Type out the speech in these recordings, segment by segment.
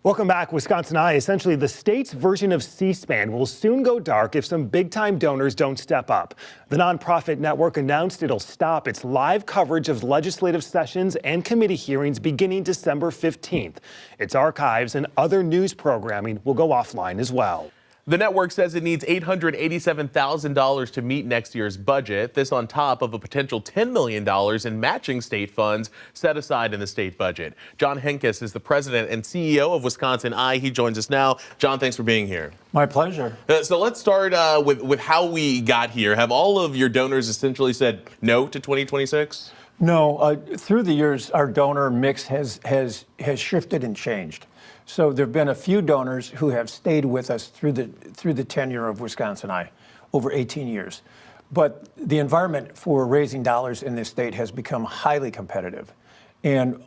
Welcome back. Wisconsin Eye, essentially the state's version of C-SPAN, will soon go dark if some big-time donors don't step up. The nonprofit network announced it'll stop its live coverage of legislative sessions and committee hearings beginning December 15th. Its archives and other news programming will go offline as well. The network says it needs $887,000 to meet next year's budget. This on top of a potential $10 million in matching state funds set aside in the state budget. John Henkes is the president and CEO of Wisconsin Eye. He joins us now. John, thanks for being here. My pleasure. So let's start with how we got here. Have all of your donors essentially said no to 2026? No, through the years, our donor mix has shifted and changed. So there have been a few donors who have stayed with us through the tenure of Wisconsin Eye, over 18 years. But the environment for raising dollars in this state has become highly competitive. And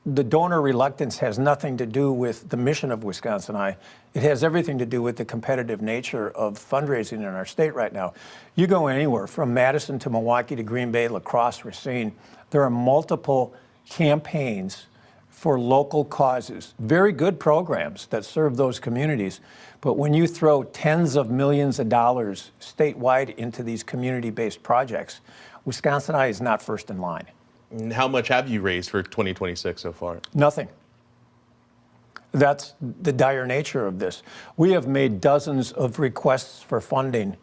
the donor reluctance has nothing to do with the mission of Wisconsin Eye. It has everything to do with the competitive nature of fundraising in our state right now. You go anywhere from Madison to Milwaukee to Green Bay, La Crosse, Racine, there are multiple campaigns for local causes, very good programs that serve those communities. But when you throw tens of millions of dollars statewide into these community-based projects, Wisconsin Eye is not first in line. And how much have you raised for 2026 so far? Nothing. That's the dire nature of this. We have made dozens of requests for funding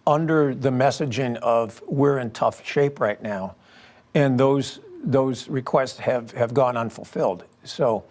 under the messaging of we're in tough shape right now, and those requests have gone unfulfilled. So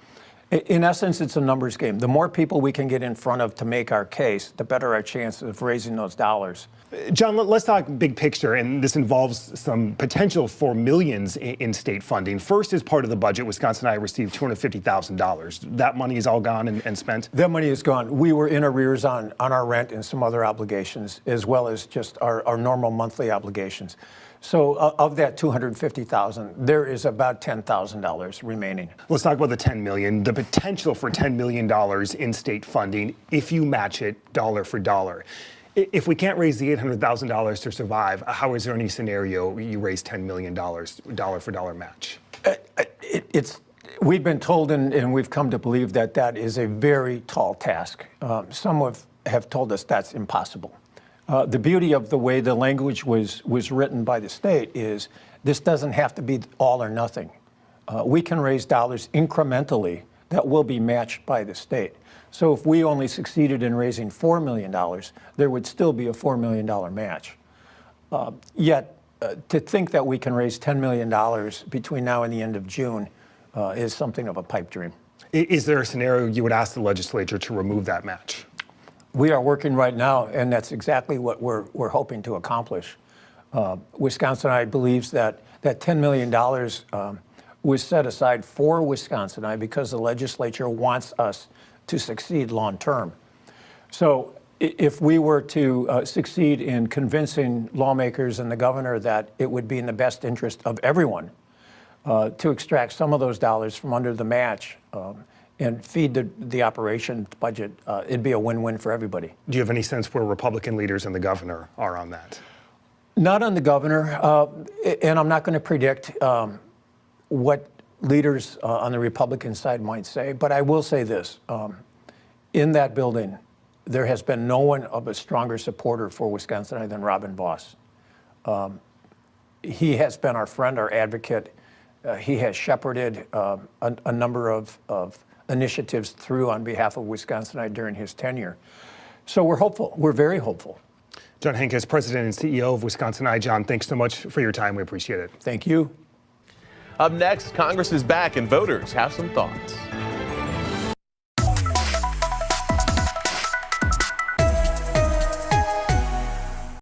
in essence, it's a numbers game. The more people we can get in front of to make our case, the better our chance of raising those dollars. John, let's talk big picture, and this involves some potential for millions in state funding. First, as part of the budget, Wisconsin Eye received $250,000. That money is all gone and spent? That money is gone. We were in arrears on our rent and some other obligations, as well as just our normal monthly obligations. So of that $250,000, there is about $10,000 remaining. Let's talk about the $10 million, the potential for $10 million in state funding if you match it dollar for dollar. If we can't raise the $800,000 to survive, how is there any scenario you raise $10 million dollar for dollar match? We've been told and we've come to believe that that is a very tall task. Some have told us that's impossible. The beauty of the way the language was written by the state is this doesn't have to be all or nothing. We can raise dollars incrementally that will be matched by the state. So if we only succeeded in raising $4 million, there would still be a $4 million match. Yet to think that we can raise $10 million between now and the end of June is something of a pipe dream. Is there a scenario you would ask the legislature to remove that match? We are working right now, and that's exactly what we're hoping to accomplish. Wisconsin Eye believes that $10 million was set aside for Wisconsin Eye because the legislature wants us to succeed long term. So if we were to succeed in convincing lawmakers and the governor that it would be in the best interest of everyone to extract some of those dollars from under the match, and feed the operation budget, it'd be a win-win for everybody. Do you have any sense where Republican leaders and the governor are on that? Not on the governor, and I'm not going to predict what leaders on the Republican side might say, but I will say this. In that building, there has been no one of a stronger supporter for Wisconsin Eye than Robin Vos. He has been our friend, our advocate. He has shepherded a number of initiatives through on behalf of Wisconsin Eye during his tenure. So we're hopeful. We're very hopeful. John Henkes, President and CEO of Wisconsin Eye. John, thanks so much for your time. We appreciate it. Thank you. Up next, Congress is back and voters have some thoughts.